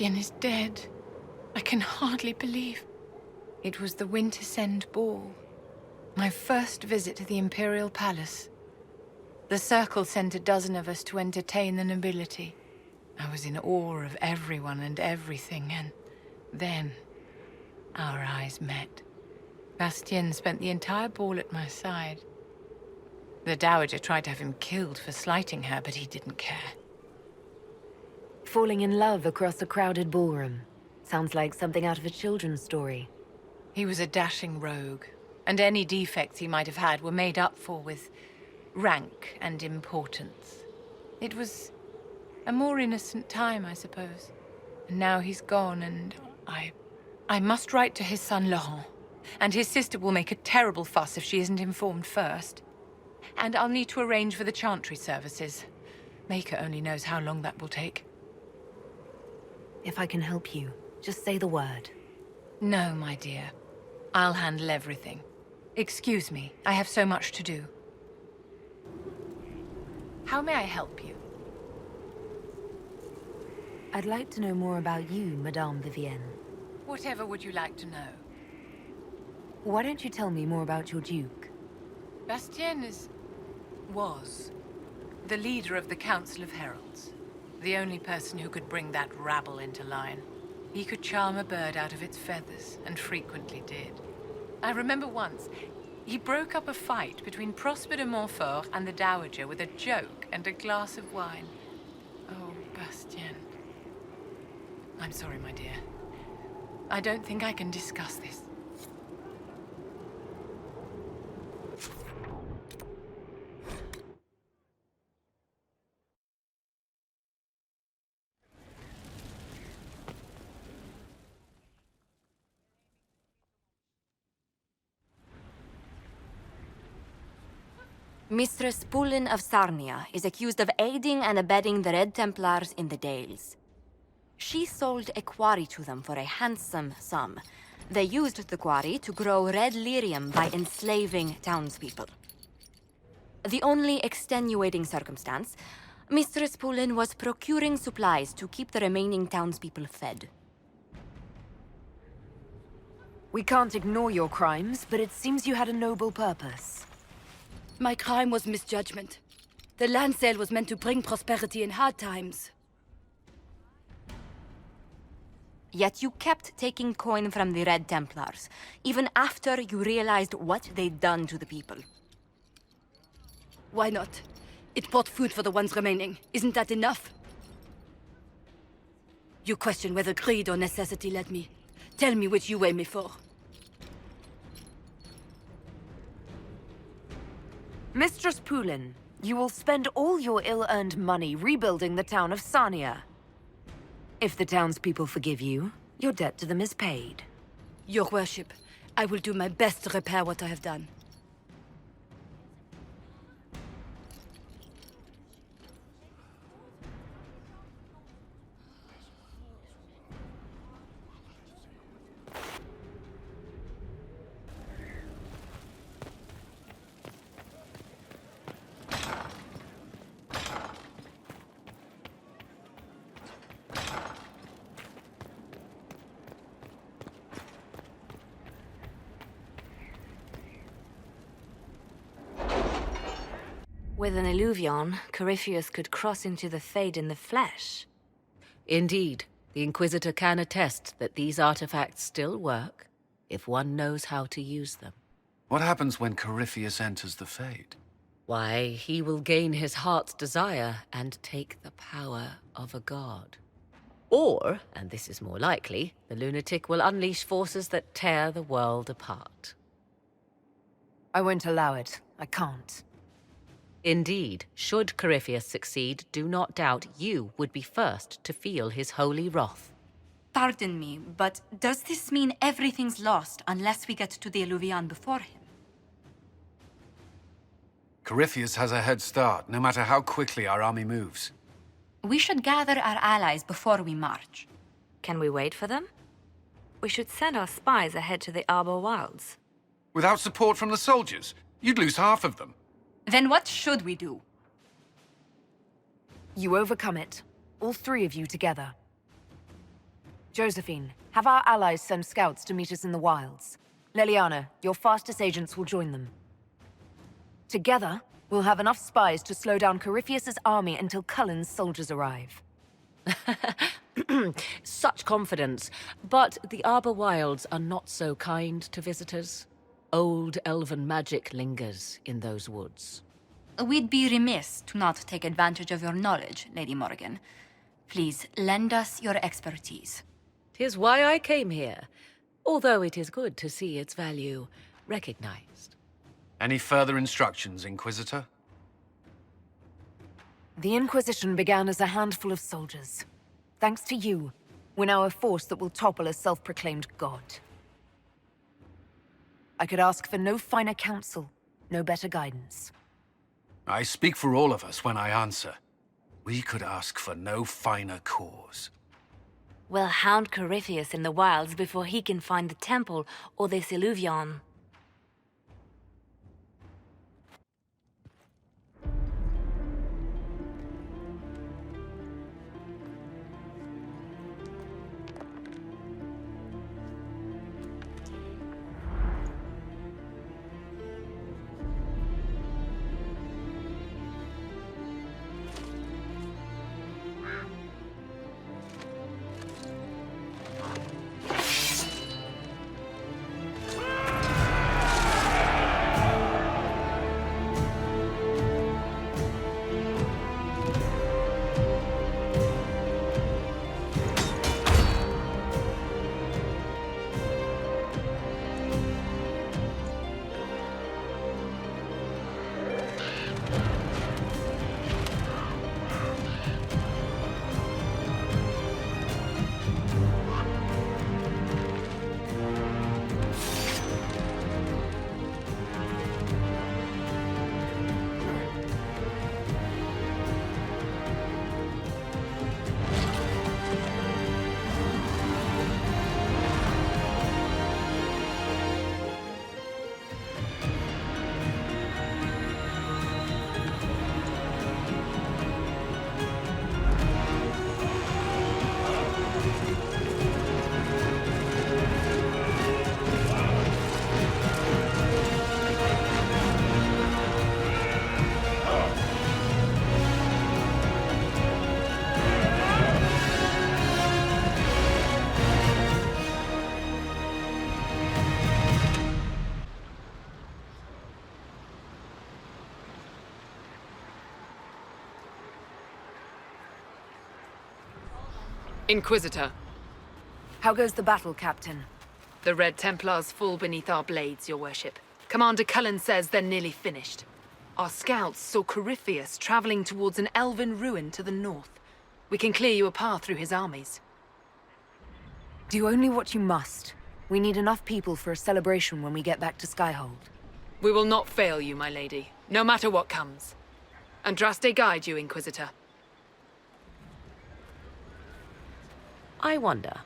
Bastien is dead. I can hardly believe. It was the Wintersend Ball. My first visit to the Imperial Palace. The Circle sent a dozen of us to entertain the nobility. I was in awe of everyone and everything, and then our eyes met. Bastien spent the entire ball at my side. The Dowager tried to have him killed for slighting her, but he didn't care. Falling in love across a crowded ballroom. Sounds like something out of a children's story. He was a dashing rogue, and any defects he might have had were made up for with rank and importance. It was a more innocent time, I suppose. And now he's gone, and I must write to his son Laurent. And his sister will make a terrible fuss if she isn't informed first. And I'll need to arrange for the chantry services. Maker only knows how long that will take. If I can help you, just say the word. No, my dear. I'll handle everything. Excuse me, I have so much to do. How may I help you? I'd like to know more about you, Madame Vivienne. Whatever would you like to know? Why don't you tell me more about your Duke? Bastien was the leader of the Council of Heralds. The only person who could bring that rabble into line. He could charm a bird out of its feathers, and frequently did. I remember once, he broke up a fight between Prosper de Montfort and the Dowager with a joke and a glass of wine. Oh, Bastien. I'm sorry, my dear. I don't think I can discuss this. Mistress Poulin of Sarnia is accused of aiding and abetting the Red Templars in the Dales. She sold a quarry to them for a handsome sum. They used the quarry to grow red lyrium by enslaving townspeople. The only extenuating circumstance, Mistress Poulin was procuring supplies to keep the remaining townspeople fed. We can't ignore your crimes, but it seems you had a noble purpose. My crime was misjudgment. The land sale was meant to bring prosperity in hard times. Yet you kept taking coin from the Red Templars, even after you realized what they'd done to the people. Why not? It bought food for the ones remaining. Isn't that enough? You question whether greed or necessity led me. Tell me which you weigh me for. Mistress Poulin, you will spend all your ill-earned money rebuilding the town of Sarnia. If the townspeople forgive you, your debt to them is paid. Your worship, I will do my best to repair what I have done. With an illuvion, Corypheus could cross into the Fade in the flesh. Indeed, the Inquisitor can attest that these artifacts still work, if one knows how to use them. What happens when Corypheus enters the Fade? Why, he will gain his heart's desire and take the power of a god. Or, and this is more likely, the lunatic will unleash forces that tear the world apart. I won't allow it. I can't. Indeed, should Corypheus succeed, do not doubt you would be first to feel his holy wrath. Pardon me, but does this mean everything's lost unless we get to the Illuvian before him? Corypheus has a head start, no matter how quickly our army moves. We should gather our allies before we march. Can we wait for them? We should send our spies ahead to the Arbor Wilds. Without support from the soldiers, you'd lose half of them. Then what should we do? You overcome it. All three of you together. Josephine, have our allies send scouts to meet us in the wilds. Leliana, your fastest agents will join them. Together, we'll have enough spies to slow down Corypheus's army until Cullen's soldiers arrive. Such confidence. But the Arbor Wilds are not so kind to visitors. Old elven magic lingers in those woods. We'd be remiss to not take advantage of your knowledge, Lady Morgan. Please, lend us your expertise. 'Tis why I came here, although it is good to see its value recognized. Any further instructions, Inquisitor? The Inquisition began as a handful of soldiers. Thanks to you, we're now a force that will topple a self-proclaimed god. I could ask for no finer counsel, no better guidance. I speak for all of us when I answer. We could ask for no finer cause. We'll hound Corypheus in the wilds before he can find the temple or this illuvion. Inquisitor, How goes the battle, Captain? the Red Templars fall beneath our blades, your worship. Commander Cullen says they're nearly finished. Our scouts saw Corypheus traveling towards an elven ruin to the north. We can clear you a path through his armies. Do only what you must. We need enough people for a celebration when we get back to Skyhold. We will not fail you, my lady, no matter what comes. Andraste guide you, Inquisitor. I wonder,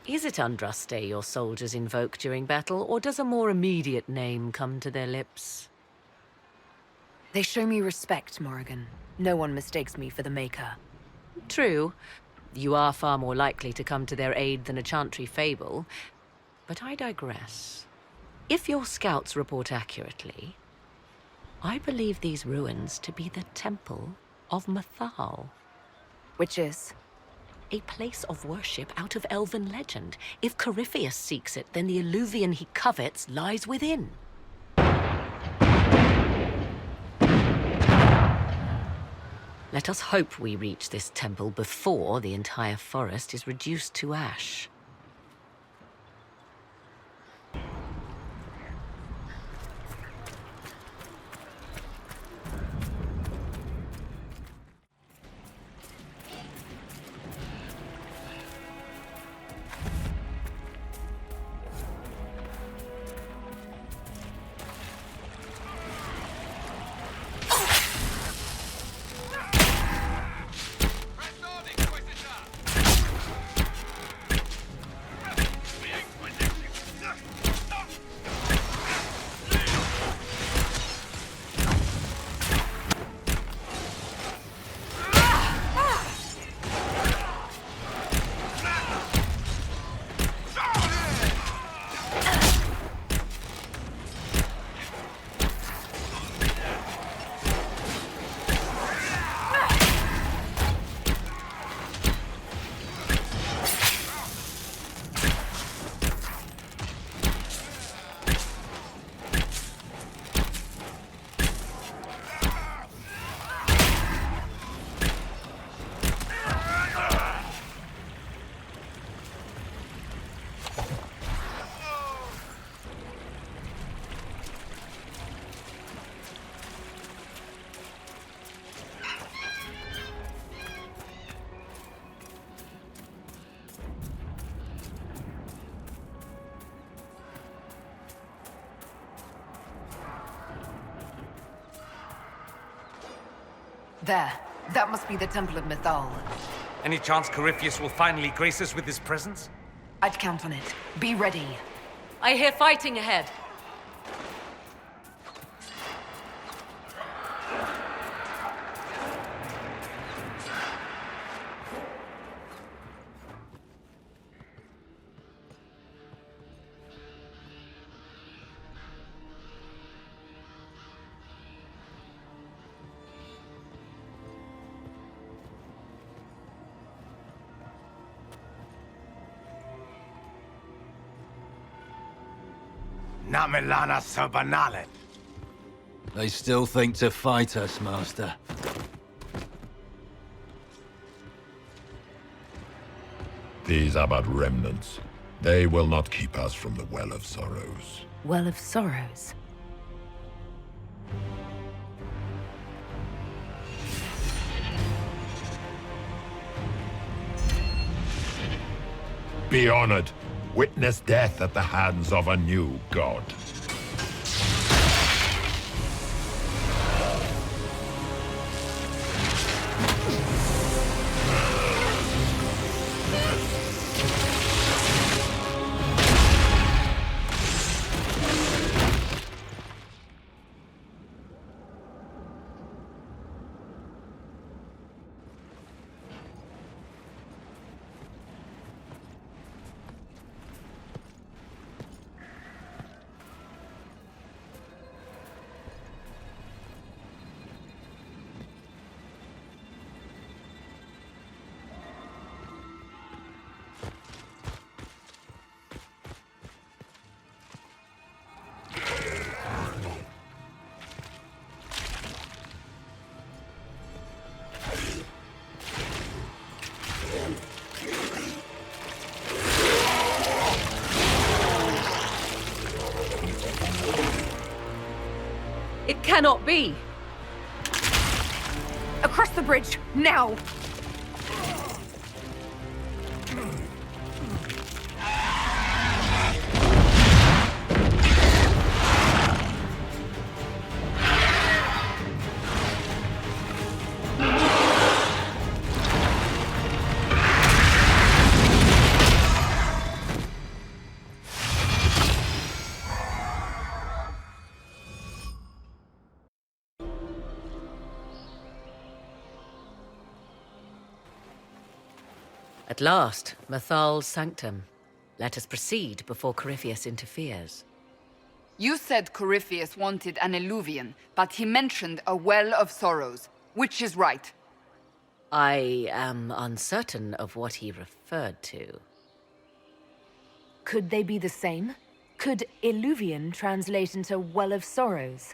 is it Andraste your soldiers invoke during battle, or does a more immediate name come to their lips? They show me respect, Morrigan. No one mistakes me for the Maker. True, you are far more likely to come to their aid than a chantry fable, but I digress. If your scouts report accurately, I believe these ruins to be the Temple of Mathal. Which is? A place of worship out of elven legend. If Corypheus seeks it, then the illuvion he covets lies within. Let us hope we reach this temple before the entire forest is reduced to ash. There. That must be the Temple of Mythal. Any chance Corypheus will finally grace us with his presence? I'd count on it. Be ready. I hear fighting ahead. Namelana Sabanale. They still think to fight us, Master. These are but remnants. They will not keep us from the Well of Sorrows. Well of Sorrows. Be honored. Witness death at the hands of a new god. It cannot be! Across the bridge, now! At last, Mythal's sanctum. Let us proceed before Corypheus interferes. You said Corypheus wanted an eluvian, but he mentioned a Well of Sorrows. Which is right? I am uncertain of what he referred to. Could they be the same? Could Illuvian translate into Well of Sorrows?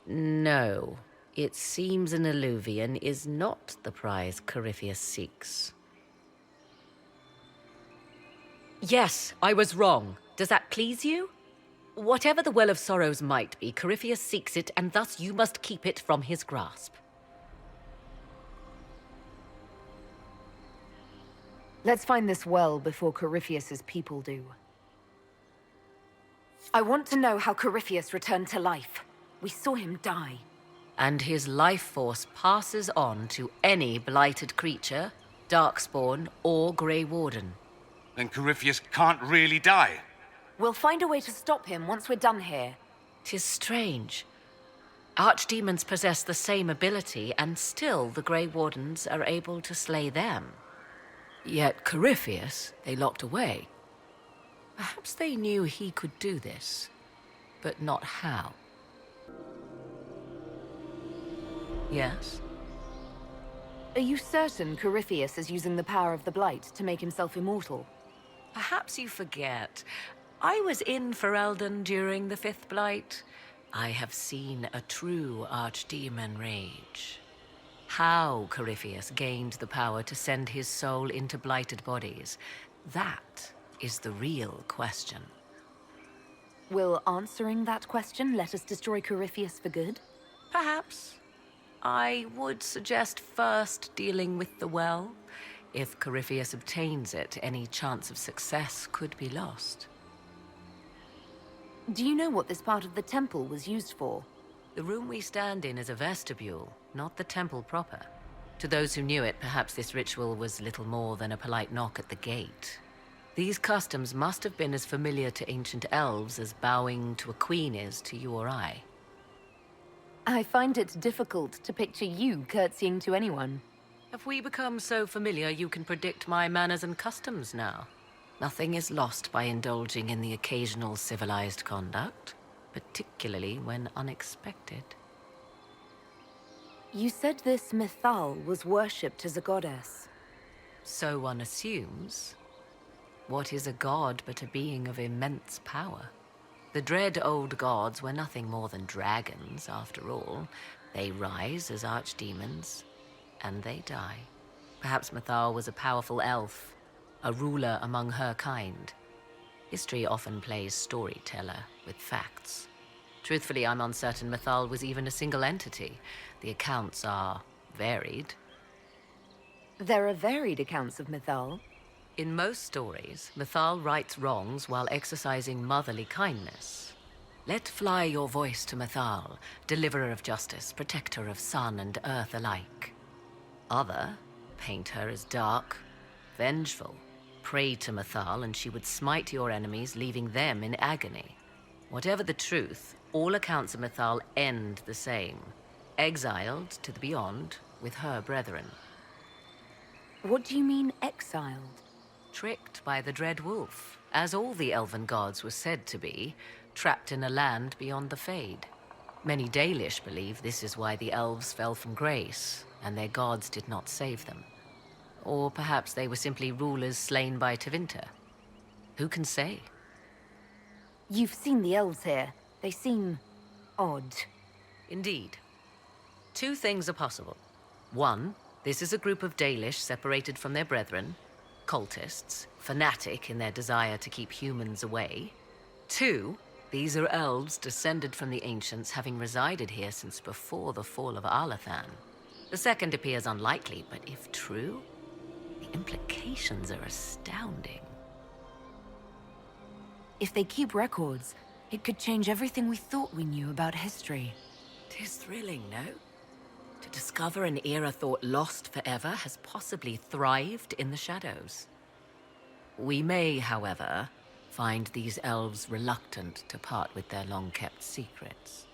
No. It seems an eluvian is not the prize Corypheus seeks. Yes, I was wrong. Does that please you? Whatever the Well of Sorrows might be, Corypheus seeks it, and thus you must keep it from his grasp. Let's find this well before Corypheus's people do. I want to know how Corypheus returned to life. We saw him die. And his life force passes on to any blighted creature, Darkspawn, or Grey Warden. Then Corypheus can't really die. We'll find a way to stop him once we're done here. 'Tis strange. Archdemons possess the same ability, and still the Grey Wardens are able to slay them. Yet Corypheus they locked away. Perhaps they knew he could do this, but not how. Yes? Are you certain Corypheus is using the power of the Blight to make himself immortal? Perhaps you forget. I was in Ferelden during the Fifth Blight. I have seen a true archdemon rage. How Corypheus gained the power to send his soul into blighted bodies, that is the real question. Will answering that question let us destroy Corypheus for good? Perhaps. I would suggest first dealing with the well. If Corypheus obtains it, any chance of success could be lost. Do you know what this part of the temple was used for? The room we stand in is a vestibule. not the temple proper. To those who knew it, perhaps this ritual was little more than a polite knock at the gate. These customs must have been as familiar to ancient elves as bowing to a queen is to you or I. I find it difficult to picture you curtsying to anyone. Have we become so familiar you can predict my manners and customs now? Nothing is lost by indulging in the occasional civilized conduct, particularly when unexpected. You said this Mythal was worshipped as a goddess. So one assumes. What is a god but a being of immense power? The dread old gods were nothing more than dragons, after all. They rise as archdemons, and they die. Perhaps Mythal was a powerful elf, a ruler among her kind. History often plays storyteller with facts. Truthfully, I'm uncertain Mythal was even a single entity. The accounts are varied. There are varied accounts of Mythal. In most stories, Mythal rights wrongs while exercising motherly kindness. Let fly your voice to Mythal, deliverer of justice, protector of sun and earth alike. Other paint her as dark, vengeful. Pray to Mythal and she would smite your enemies, leaving them in agony. Whatever the truth, all accounts of Mythal end the same. Exiled to the beyond with her brethren. What do you mean, exiled? Tricked by the Dread Wolf, as all the elven gods were said to be, trapped in a land beyond the Fade. Many Dalish believe this is why the elves fell from grace, and their gods did not save them. Or perhaps they were simply rulers slain by Tevinter. Who can say? You've seen the elves here. They seem odd. Indeed. Two things are possible. One, this is a group of Dalish separated from their brethren, cultists, fanatic in their desire to keep humans away. Two, these are elves descended from the ancients, having resided here since before the fall of Alathan. The second appears unlikely, but if true, the implications are astounding. If they keep records, it could change everything we thought we knew about history. 'Tis thrilling, no? To discover an era thought lost forever has possibly thrived in the shadows. We may, however, find these elves reluctant to part with their long-kept secrets.